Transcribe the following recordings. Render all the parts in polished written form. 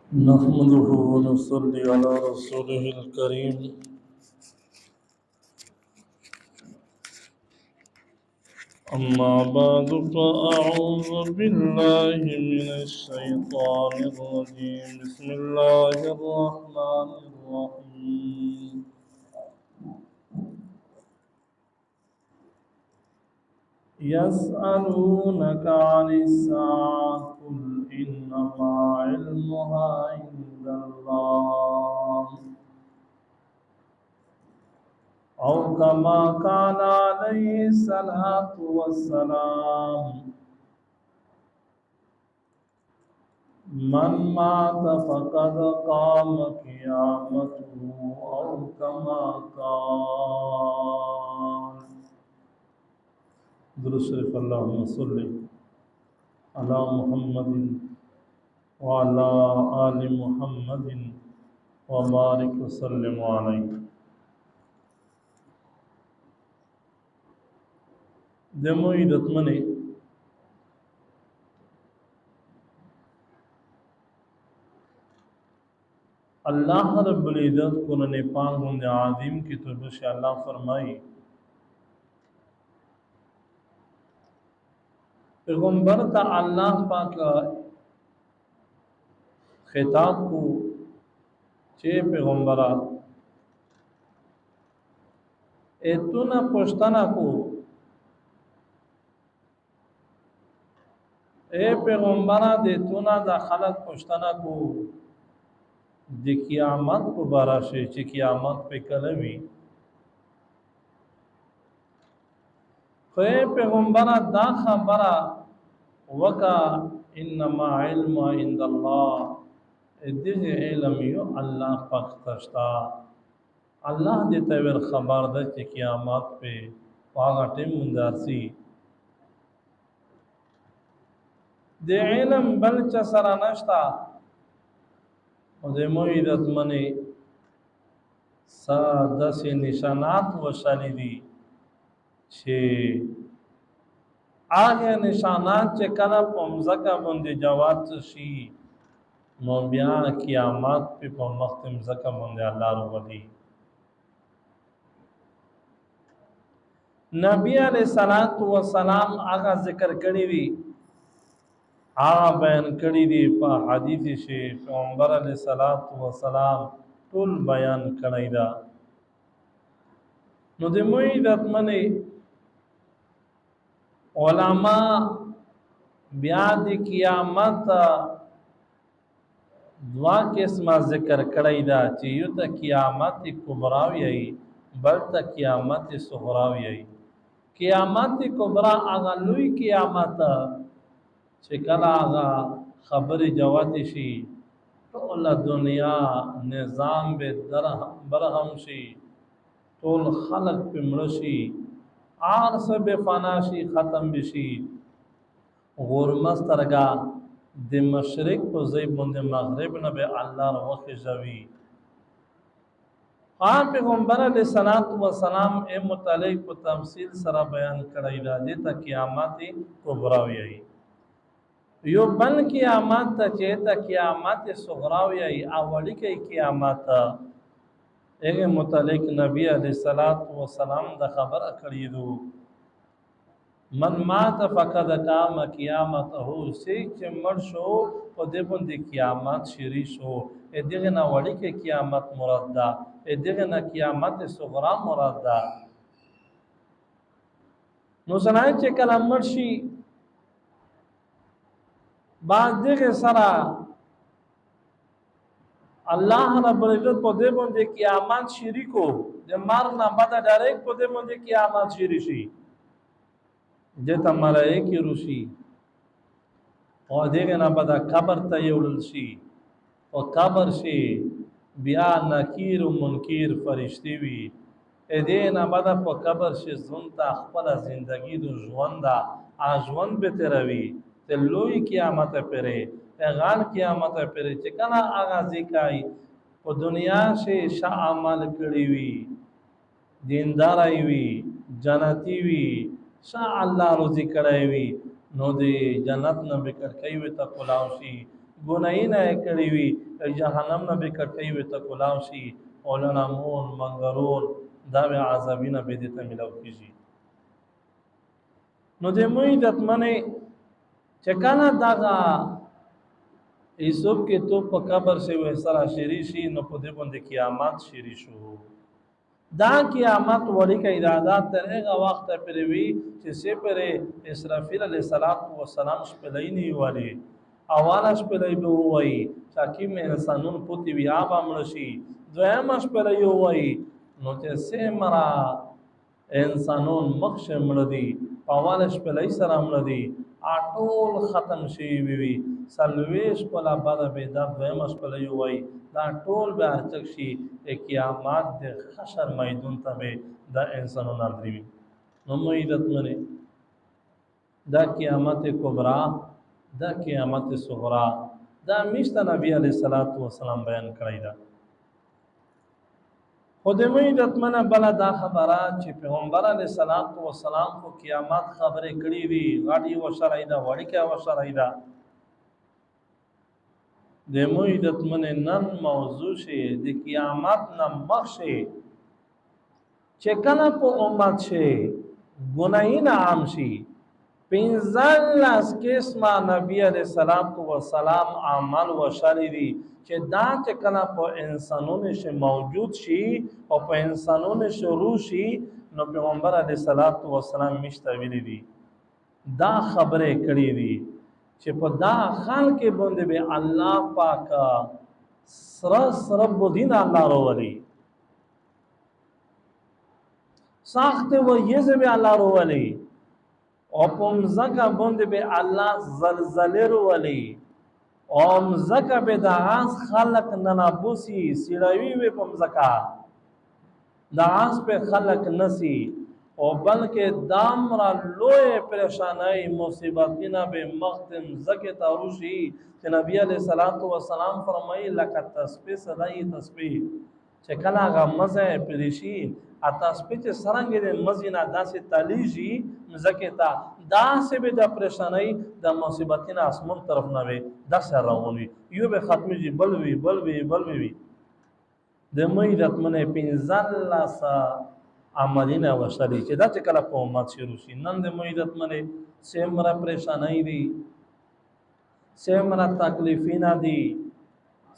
नहमदुहु व नसल्ली अला रसूलिहिल करीम। अम्मा बअदु फ़अऊज़ु बिल्लाहि मिनश शैतानिर रजीम। बिस्मिल्लाहिर रहमानिर रहीम। यसअलूनका अनिस्साअ कुल इन्नमा इल्मुहा इंदल्लाह औ कमा कान अलैहिस्सलातु वस्सलाम मन मात फ़क़द क़ाम क़ियामतुहु औ कमा क़ाल। दुरूद शरीफ अल्लाहुम्मा सल्लि अला मुहम्मदिन व अला आलि मुहम्मदिन व बारिक वसल्लिम अलैहि। दमो इदतमने अल्लाह रब्बुल इज़्ज़त कुरान पाक में आज़ीम की तरफ से अल्लाह फरमाई, पैगम्बर का अल्लाह पाक खिताब को चे पैगम्बरा एतुना पुश्तना को ए पैगम्बरा देतुना दा खलक पुश्तना को दि क़ियामत को बारा से चे क़ियामत पे कलवी खे पैगम्बरा दा खबरा वका इन्नमा इल्मु इंदल्लाह इद्दिगे इल्म यो अल्लाह पाक तश्ता। अल्लाह देता वर खबर दा चे क़ियामत पे वागा टिम मुंदारसी दे इल्म बल चसरा नश्ता दे मोइदत मने सा दस निशानात वशानी दी छे आगे निशानात चे कला पमज़का बंदे जवात शी नो बिया क़ियामत पे पमख़तिम ज़का बंदे अल्लाह रोवली। नबी अलैहिस्सलातु वस्सलाम आगा ज़िक्र करी दी आगा बयान करी दी पा हदीस से पैगम्बर अलैहिस्सलातु वस्सलाम तुल बयान कनाइदा नो दे मोइदत मने उलमा ब्याद क़ियामत दुआ किस्मा ज़िक्र कनाइदा ची युत क़ियामत कुबरावी आई बल त क़ियामत सुगरावी आई। क़ियामत कुबरा आगा लुई क़ियामत चिकला आगा खबर जवाती शी तोला दुनिया निज़ाम बे बरहम शी तोल खलक पे मृषि आर सब फनाशी ख़त्म बिशी गुरमस्तरगा दे मशरिक को ज़ैब मुंदे मगरिब नबे अल्लाह रवक़ जवी पैगम्बर अलैहिस्सलातु वस्सलाम ए मुतालिक को तमसील सरा बयान कराई दा देता क़ियामत कुबरावी आई यो बल क़ियामत चेता क़ियामत सुगरावी आई आवली के क़ियामत एगे मुतालिक नबी अलैहिस्सलातु वस्सलाम दा खबर करी दो मन मात फ़क़द क़ाम क़ियामतहु से चमड़ शो और देबन दे क़ियामत शिरी शो ए देगे ना वली के क़ियामत मुरादा ए देगे ना क़ियामत सुगरा मुरादा नुसनाय चे कला मर्शी बाज देगे सरा अल्लाह रब्बुल इज़्ज़त को देबन दे क़ियामत शिरी को दे मारना बदा डायरेक्ट को देबन दे क़ियामत शिरी शी जेता मलाइकी रुशी और देगे ना बदा कबर तयउल शी और कबर से बिया नकीर मुनकीर फरिश्ती वी ए दे ना बदा प कबर से जुनता खपला जिंदगी दो जवंदा आजवन पे तेरवी ते लोई क़ियामत पेरे ए गान क़ियामत पेरे चिकना आगा जिकाई वो दुनिया से शा अमल करी वी दीनदार आई वी जन्नती वी शा अल्लाह रोज़ी कराई वी नो दे जन्नत न बिकर कई वे तक खुलावशी ګناهونه یې کړي وي جهنم نه به کټوي وي ته کلاو شي علمون منګرون دا به عذابونه به دې ته ملاو کېږي نو د موی دتمنې چې کله دغه یوسف کې تو په قبر سے وې سره شری شي نو په دې باندې قیامت شری شو دا قیامت وړي کې ارادات تر هغه وخت پرې وي چې سه پرې اسرافیل علیه السلام شپلینی والی اواله شپلې به وایي چې مې انسانون پوتې بیا به مړ شي دویم شپلې وایي نو چې سه مرا انسانون مخ مړ دي اواله شپلې سره مړ دي اټول ختم شي وي سلويش پلا بعد به دا دویم شپلې وایي دا ټول به اچک شي قیامت د حشر میدان ته به دا انسانونه درېږي نو موعدت منه دا قیامت کبرا دا قیامت صغرا دا میشته نبی علیہ الصلوۃ والسلام بیان کړی دا خود موعدت منه بل دا خبره چې پیغمبر علیہ الصلوۃ والسلام کو قیامت خبره کړی وی غاډي و شرایدا وړي کې و شرایدا د موعدت منه نن موضوع شي د قیامت نه مخ شي چې کله په امت شي ګناهونه عام شي پنځلس قسمه نبی علیہ الصلوۃ والسلام عمل و شری دي چې دا چې کله په انسانونو شي موجود شي او په انسانونو شروع شي نو پیغمبر علیہ الصلوۃ والسلام مشته ویلي دي دا خبره کړې دي چې په دا خلق باندې به الله پاک سر رب دین الله وروړي ساخت و یزه به الله وروړي او پم زکه باندې به الله زلزلې وروړي او زکه به د اس خلق ننابوسی سیړوي و پم زکه د اس په خلق نسی او بلکې دامرا لوی پریشانای مصیبتینا به مختم زکه تاروشی چې نبی علیہ الصلوۃ والسلام فرمایي لکه تسبیح صدای تسبیح چې کله هغه مزه پریشي ا تسبیح چې سرنګ دې مزینا داسې تلیجی زکه تا داسې به د پریشانای د مصیبتینا اسمن طرف نه وي د سر راونی یو به ختمي بلوي د مې راتمنه پنځلاسا عملونه وشري چې دا چې کله په امت شروع شي نن د موعدت منه سیمره پریشانای دي سیمره تکلیفینا دي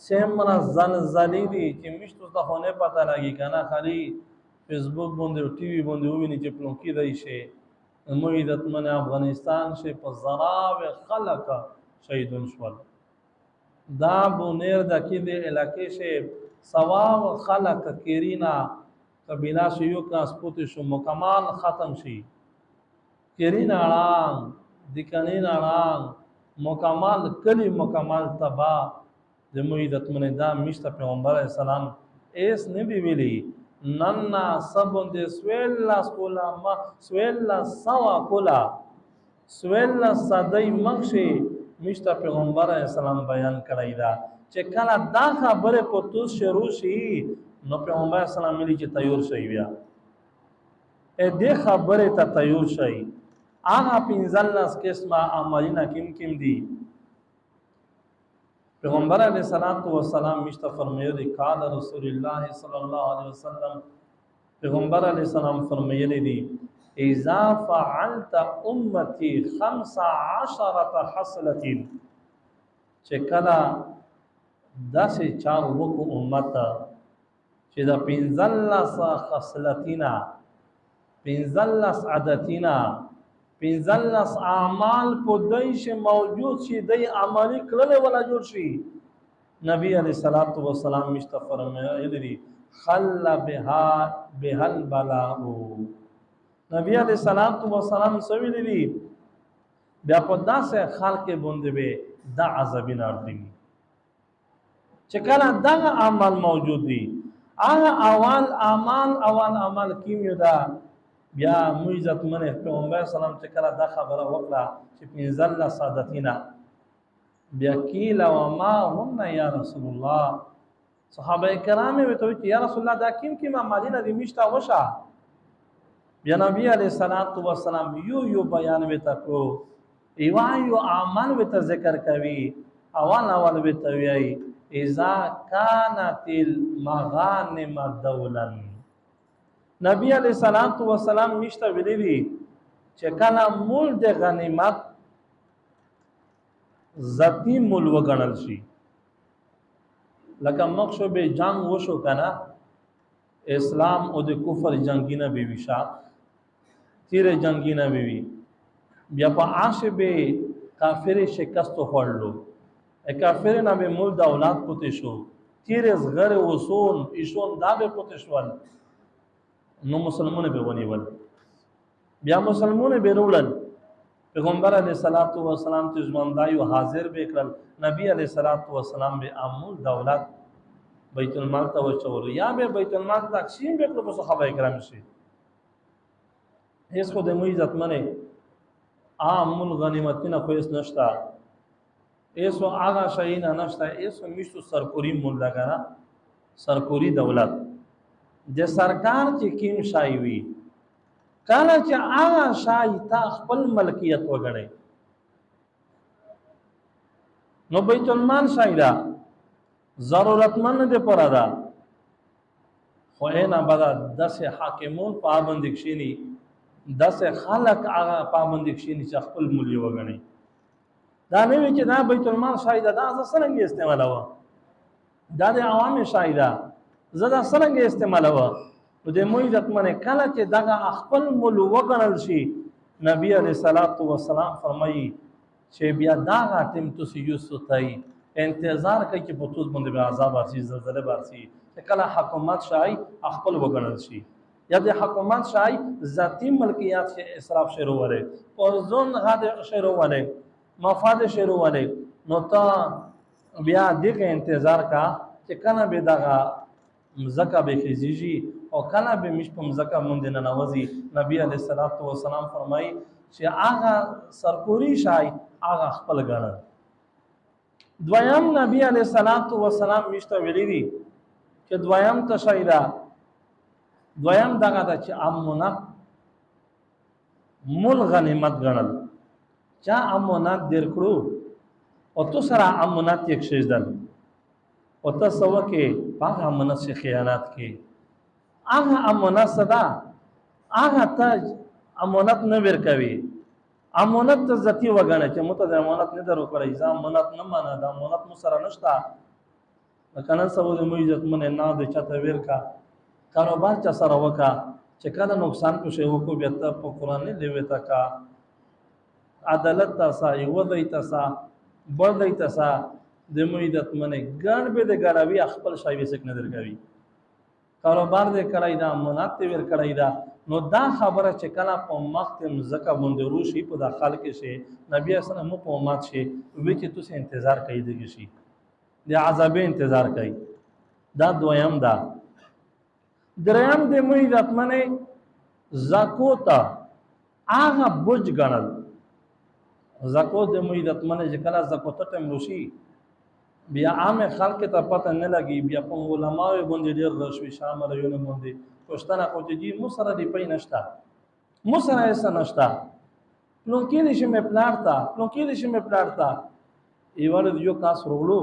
سیمره زلزلې دي چې مشتو ته هونه پته لګي کنه خالي فیسبوک باندې او ټي وي باندې ویني چې پلوکی دی شي موعدت منه افغانستان شي په زراو خلق شهیدون شول دا بونیر د کې د علاقې شي سواب خلق کیرینا قبیله شیو ترانسپورت شو مکمل ختم شي کیرین اړان دکنین اړان مکمل کلی مکمل تبا د موعدت منه دا مشته پیغمبر اسلام ایس نبی ویلی ننا سبوند سویلا سکولا ما سویلا سوا کولا سویلا صدای مخشي مشته پیغمبر اسلام بیان کړی دا چې کله دا خبره په تو شروع شي نو پیغمبر اسلام ملي چې تیار شي بیا دې خبره ته تیار شي هغه پنځلس قسمه عملونه کوم دي پیغمبر علیہ الصلوۃ والسلام مشته فرمایلی قال رسول الله صلی الله علیه وسلم پیغمبر علیہ السلام فرمایلی دي اذا فعلت امتي 15 حصله چې کله داسې چار وکو امت چې دا پنځلس خصلتینا پنځلس عادتینا پنځلس اعمال په دیش موجود شي د عملی کړل ولا جوړ شي نبی علیہ الصلوۃ والسلام مشته فرمایلی دي خل بها البلاء نبی علیہ الصلوۃ والسلام سویلی دي بیا په داسې خلق باندې به دا عذابین ارتي چې کله دا عمل موجود دي هغه اول عمل کیمیو دا بیا موعظت منه پیغمبر سلام چې کله دا خبره وکړه چې پنځل سادتینا بیا کیلا و ما هم یا رسول الله صحابه کرام وی ته چې یا رسول الله دا کیم عملونه دي مشتا وشه بیا نبی علیہ الصلوۃ والسلام یو بیان وی تکو ایوا یو عمل وی ته ذکر کوي اول به تویای اذا كانت المغانم دولا. نبی علیہ الصلوۃ والسلام مشته ویلي دي چې کله مول د غنیمت ذاتی مول وګڼل شي، لکه مخشو به جنگ وشو کنه، اسلام او د کفر جنگینه به وشا تیر جنگینه به وی بیا په عاشه به کافر شکست خوړلو، کافر نه به مول د اولاد پته شو، تیر زغره وسون ایشون دا به پته شول، نو مسلمانونه به ونیول، بیا مسلمانونه به رولل، پیغمبر علیہ الصلوۃ والسلام ته ژوندایو حاضر به کړل، نبی علیہ الصلوۃ والسلام به امول دولت بیت المال ته وچول، یا به بیت المال تقسیم به کړو، صحابه کرام شي هیڅ خو د مو عزت منه امول غنیمتونه خو هیڅ نشتا، ایسو آغا شاین نشتا، ایسو میشتو سرکوری مول لگانا، سرکوری دولت د سرکار چې کیم شای وی کله چې آغا شای تا خپل ملکیت وګڼي نو بیت المال شای دا ضرورتمند دی پر ادا، خو اینا بدا دس حاکمون پابند کشینی، دس خلق آغا پابند کشینی چې خپل مولی وګڼي، دا نه وی چې دا بیت المال شای دا څنګه استعمالوه، دا د عوام شای دا زدا څنګه استعمالوه، نو د مو عزت منه کله چې دغه خپل مول وګڼل شي، نبی علیہ الصلوۃ والسلام فرمایي چې بیا دا غاتم تاسو یوسف تای انتظار کوي چې په توس باندې به عذاب ورسي، زلزلہ ورسي، چې کله حکومت شای خپل وګڼل شي یا د حکومت شای ذاتی ملکیت سے اسراف شروع وره او ځون غاده شروع وره مفاد شروع وره، نو تا بیا دغه انتظار کا چې کله به دغه مزکه به خزیجی او کله به مش په مزکه مونږ نه نوازي، نبی علیہ الصلوۃ والسلام فرمایي چې هغه سرکوري شای هغه خپل غاڼه. دویم نبی علیہ الصلوۃ والسلام مشته ویلي دي چې دویم تشایدا دویم دغه د چې امونت مول غنیمت غنل، چا امونت در کړو او تو سره امونت یک شیدل او ته سو کې هغه امونت سے خیانت کې هغه امونت صدا هغه ته امونت نه ورکوي، امونت ته ذاتی وګڼه چې مو ته د امونت نه درو کړی، ځم امونت نه معنا د امونت مو سره نشتا، کنه سبو د مو عزت منه نه د چاته ورکا کاروبار چا سره وکا چې کله نقصان په شی وکړو بیا ته په قران نه دی وتا کا عدالت تاسا یو دی تاسا بل دی تاسا د مو عزت منه ګڼ به د ګړاوی خپل شای وسک نه درګوي، کاروبار دې کړای دا امونت دې ور کړای دا، نو دا خبره چې کله په مختم زکه باندې روشي په داخل کې شي، نبی اسلام مو په امت شي وی چې تاسو انتظار کوي دغه شي د عذاب انتظار کوي، دا دویم دا. دریم د مو عزت منه زکوتا هغه بوج غنل، زکوت د مو عزت منه چې کله زکوت ټیم روشي بیا عام خلک ته پته نه لګي، بیا په علماء باندې ډېر رشوي شامل یو نه باندې پښتنه خو چې مو سره دی پي نشتا، مو سره ایسا نشتا، نو کې دې شمه پلارتا، نو کې دې شمه پلارتا ایوال یو کاس ورولو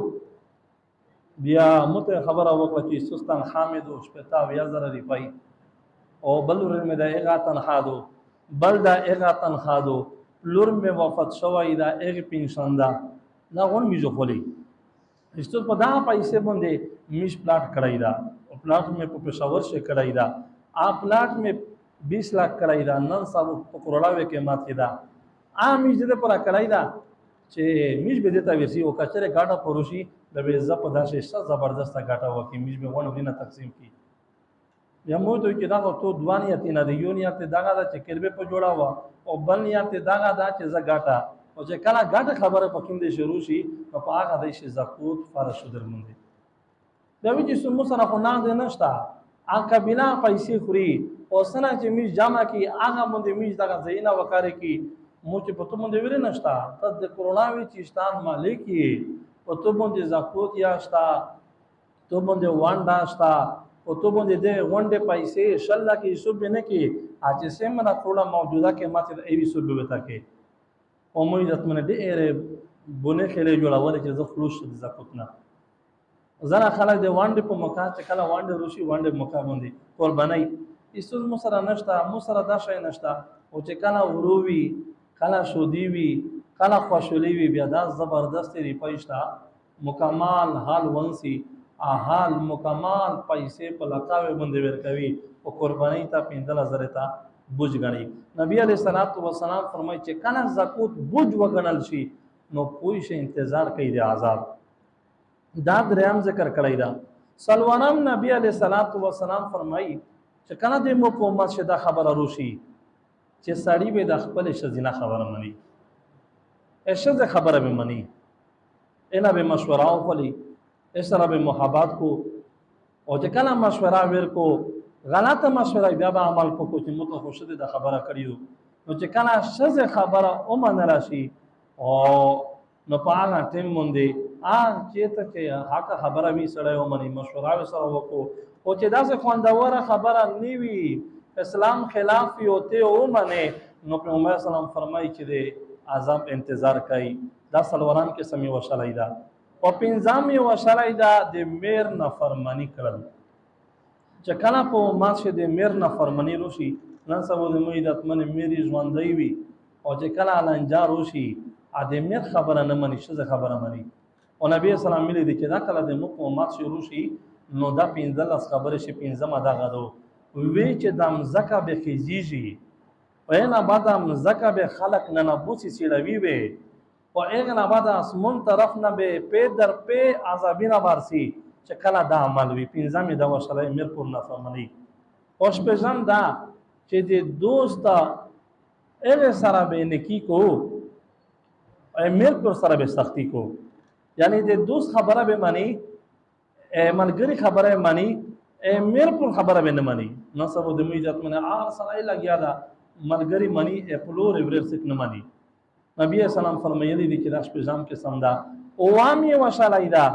بیا مته خبره وکړه چې سستان حامد او شپتا ویا زره دی پي او بل ور مې دا هغه تنخادو بل دا هغه تنخادو لور مې وفات شوی دا هغه پنشن دا لا غون می جو خولي استو په دا پیسې باندې میش پلاټ کړای دا او پلاټ مې په پېښور شي کړای دا ا پلاټ مې 20 लाख کړای دا نن سبا په کروڑاوي کې مات کیدا ا میش دې پر کړای دا چې میش به دې تا ورسي او کچره گاډه پروشي د به زپ داسې څه زبردسته گاټه وکي میش به ونه ورینه تقسیم کی یا مو ته کې دا تو دوانیت نه دی یونیت دغه دا چې کربه په جوړا وا او بلنیت دغه دا چې ز گاټه او چې کله ګټه خبره پکې دې شروع شي په هغه د شي زکوت فرض شو درموندي دا وی چې سمو سره خو نه ده نشتا ا قبیله پیسې خوري او سره چې میش جمع کی هغه باندې میش دغه زینا وکړي کی مو چې په تو باندې ویل نشتا ته د کرونا وی چشتان مالکی او تو باندې زکوت یا شتا تو باندې وانډا شتا او تو باندې د وانډه پیسې شل کی سب نه کی اځ سم نه ټوله موجوده کې ماته ایوي سب وتا کې او مو عزت منه ډېر بونې خېلې جوړولې چې زه خلوص شم د زکات نه. ځنه خلک د وانډې په موقع چې کله وانډې روشي وانډې موقع باندې قربانۍ هیڅ مو سره نشته، مو سره دا شی نشته. او چې کله ورو وي، کله شودي وي، کله خوشحالي وي، بیا دا زبردست ریپۍ شته مکمل حال ونسي حال مکمل پیسې په لقاوې باندې ورکوي او قربانۍ ته 15,000 ته بوج ګڼي. نبی علیه الصلاۃ والسلام فرمایي چې کله زکات بوج وګڼل شي نو پوه شي انتظار کوي د عذاب. دا دریم ذکر کړی دا. څلورم نبی علیه الصلاۃ والسلام فرمایي چې کله د مو په امت شدا خبره روشي چې سړی به د خپل ښځینه خبره مني، ښځه خبره به مني، اینا به مشوره وکړي، سره به محبت کو. او چې کله مشوره ورکو غلطه مشوره بیا به عمل کو چې مو خوشته د خبره کړیو. نو چې کله ښځه خبره ومنل شي او نو په هغه ټیم باندې چېرته چې حق خبره وي سړی ومني، مشوره سره وکړو. او چې داسې خوندوره خبره نه وي اسلام خلاف وي او ته ومنې نو پیغمبر اسلام فرمایي چې د عذاب انتظار کوي. دا څلورم قسم یې وشلی ده. او پنځم یې وشلی ده د میر نافرماني کړل. چې کله په امت کې د میر نافرماني روشي، نن سبا د مو عزتمنې میرې ژوندی وي او چې کله لنجار وشي د میر خبره نه مني، ښځه خبره مني. او نبی اسلام ویلي دي چې دا کله د مو په امت شروع شي نو دا 15 خبرې شي، 15 دغه دو وی چې د مځکه به خیزیږي و اینا بعد مځکه به خلق نه نبوسی سیړوي وي و اینا بعد اسمون طرف نه به په در په عذابینه بارسي چې کله دا عمل وي. 15 دا وشلای میر پر نافرمانی. او شپږم دا چې د دوست هغه سره به نکی کو میر پر سره به سختی کو، یعنی د دوست خبره به مانی، ملګری خبره مانی، میر پر خبره به نه مانی. نو سبو د مې عزت منه سره لګیا دا ملګری مانی پلور ورر سک نه مانی. نبی اسلام فرمایلی دي چې دا شپږم قسم دا. او عامي وشالای دا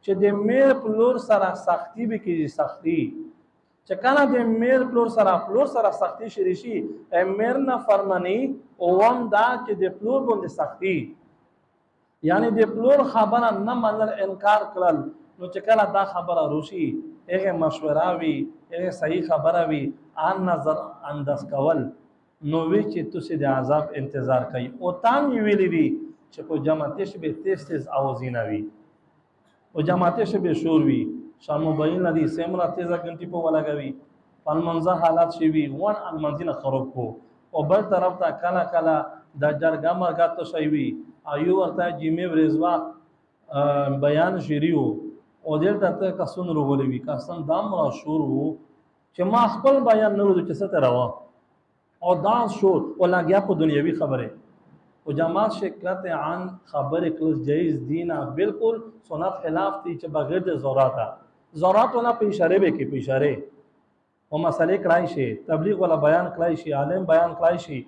چې د میر پلور سره سختی به کیږي. سختی چې کله د میر پلور سره سختی شری شي میر نه فرمانی او هم دا چې د پلور باندې سختی، یعنی د پلور خبره نه منل انکار کړل. نو چې کله دا خبره روشي هغه مشوره وي، هغه صحیح خبره وي، ان نظر انداز کول نو وی چې تاسو د عذاب انتظار کوي. او تام ویلي دي چې په جماعتش به تیز اوازینه وي او جماعتش به شور وي، شامو بین ندی سیمرا تیزه غنټي په ولګوي، په منځه حالات شي وي وان ان منځنه خراب کو. او بل طرف ته کله کله د جرګه مرګه ته شي وي ایو ورته جیمه ورزوا بیان شریو او دلته ته کسون روغلی وي کسان دام را شور وو چې ما خپل بیان نه ورو چې ست راو او دا شور ولګیا په دنیوي خبره. او جماعت شکایت عن خبر کلس جایز دینا بالکل سنت خلاف دي چې بغیر د ضرورت نه په اشاره به کې په اشاره او مسئله کړای شي، تبلیغ ولا بیان کړای شي، عالم بیان کړای شي،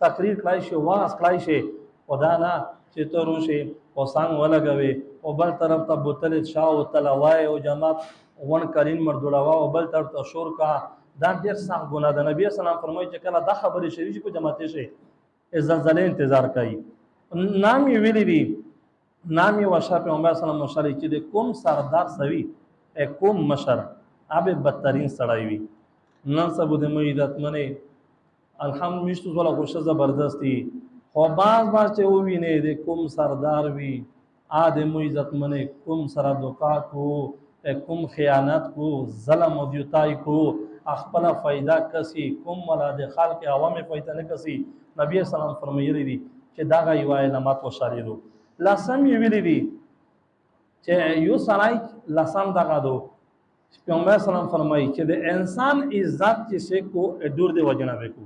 تقریر کړای شي، واعظ کړای شي. خدا نه چې ته روشي او څنګه ولګوي او بل طرف ته بوتل شاو تلوای او جماعت ون کرین مردوړوا او بل طرف ته شور کا. دا ډیر سخت ګناه ده. نبی اسلام فرمایي چې کله دا خبره شریف په جماعت شي زلزلې انتظار کوي. نامي ویلي دي نامي وشا پیغمبر اسلام مشالي چې د کوم سردار سوي کوم مشر ابه بدترین سړی وي. نن سبو د مې عزت منه الحمد مشتو ولا خوشه زبردستی خو باز چې وویني د کوم سردار وي ادم عزت منه کوم سره دوکا کو، کوم خیانت کو، ظلم او دیوتای کو، خپل فائدہ کسي کوم ولا د خلق عوام فائدہ نه کسي. نبی اسلام فرمایلی دي چې دا غي وای علامات وشاریدو. لاسم ویلي دي چې یو سړی لاسم دغه دو پیغمبر اسلام فرمایي چې د انسان عزت چې سے کو ډور دی وجنه وکړو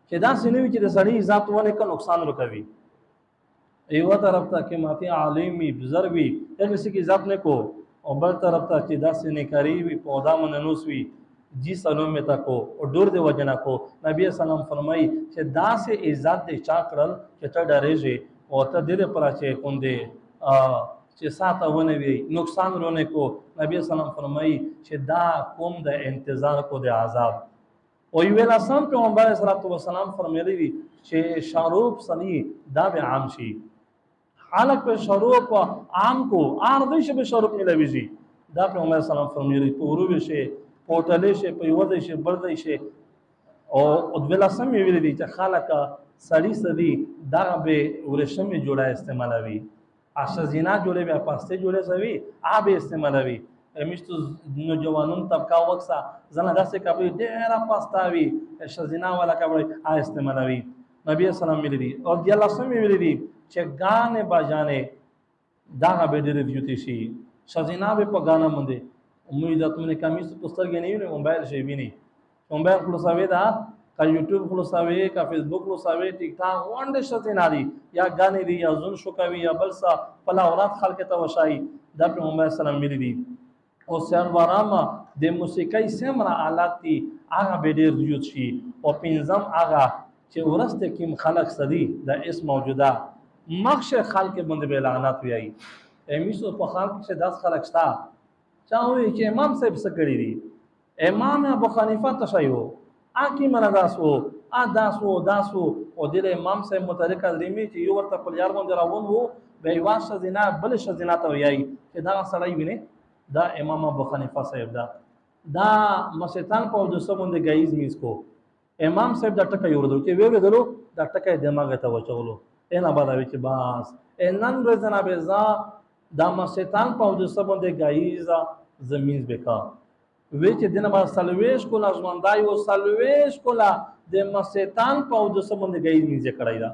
چې دا سنوي چې د سړی عزت ونه کا نقصان رکوي. ایو طرف ته کې ماته عالمي بزرګي هغه څه کې عزت نه کو او بل طرف ته چې دا سنې کوي وي پودا مننوس وي جی سلام میں تکو اور ډور دی وجنه کو. نبی اسلام فرمایي چې دا سه عزت دې چا کړل چې ته ډارېږي او ته دې پر چې کوندې چې ساته ونه وي نقصان رونه کو. نبی اسلام فرمایي چې دا کوم د انتظار کو د عذاب. او ویل اسلام پیغمبر اسلام فرمایلی وي چې شاروب سنی دا به عام شي، خلق په شروع عام کو ارضی شه به شروع ملويږي دا پیغمبر سلام فرمایي پورو بشه پورټلې شه په یو ځای شه بل ځای شه او د ولاسم ویل دي چې خلق سړی سدي دا به ورشمه جوړه استعمالوي اشزینا جوړه بیا پاسته جوړه سوي به استعمالوي امیشتو نوجوانون طبقه وکسا زنه داسې کبي ډېره پاستاوي اشزینا والا کبي استعمالوي نبی اسلام ویل دي او دی الله سم ویل دي چې غانه باجانه دا به ډېر دیوتی شي شزینا به په غانه باندې امید ته من کمیس پستر کې نه ویني موبایل شي ویني موبایل خلاصوي دا کا یوټیوب خلاصوي کا فیسبوک خلاصوي ټیک ټاک وانډ شزینا دي یا غانه دي یا زون شو کوي یا بل څه فلا اورات خلق ته وشای دا په محمد اسلام ویل دي او سرورام د موسیقۍ سمرا آلات دي هغه به ډېر دیوت شي او پنځم هغه چې ورسته کې خلق سدي د اس موجوده مخش خلق باندې به لعنت ویای امیسو په خلق کې 10 خلق شتا چاوي چې امام صاحب څه کړی دي امام ابو حنیفه تشایو اکی مناداسو داسو او د امام صاحب متعلق علمي چې یو ورته په یار باندې راوون وو به واسه زنا بل شزنا ته ویای چې دا سړی ویني دا امام ابو حنیفه صاحب دا مسیتان په د سمون د غایز میز کو امام صاحب دا ټکه یو ورته چې ویل درو دا ټکه دماغ ته وچولو انا باندې چې باس نن ورځ نه به دا مسیتان په د سمون د غایز زمین بکا وی چې دنه ما سلويش کولا ژوندای او سلويش کولا د مسیتان په د سمون د غایز میز کړای دا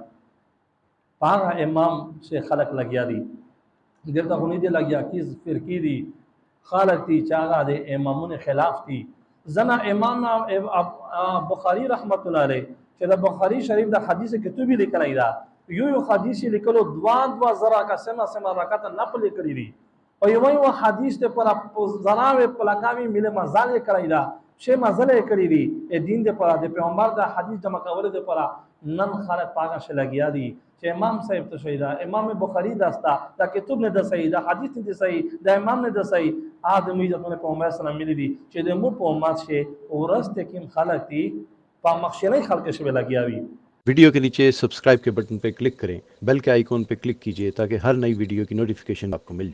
پاغه امام شیخ خلق لګیا دي دلته غونې دي لګیا کیز فرقی دي خالق دي چاغه د امامونو خلاف دي زنا امام بخاری رحمت الله علیه چې د بخاری شریف د حدیث کتابی لیکلای دا یو حدیث لیکلو دوا زرا کا سما رکعت نفل کړی دي او یو حدیث ته پر زراوه پلکاوی مله مزال کړی دا شه مزل کړی دي دین د پر د پیغمبر د حدیث د مقابله د پر نن خلق پاګه شلګیا دي چې امام صاحب ته شهیدا امام بخاری داستا دا کتاب نه د صحیح دا حدیث نه صحیح دا امام نه د صحیح ادمي ځونه په محمد سلام ملي دي چې د مو په امت شه ورسته کې خلق دي په مخشنی خلق شوه لګیاوي वीडियो के नीचे सब्सक्राइब के बटन पर क्लिक करें, बेल के आइकॉन पर क्लिक कीजिए ताकि हर नई वीडियो की नोटिफिकेशन आपको मिल जाए।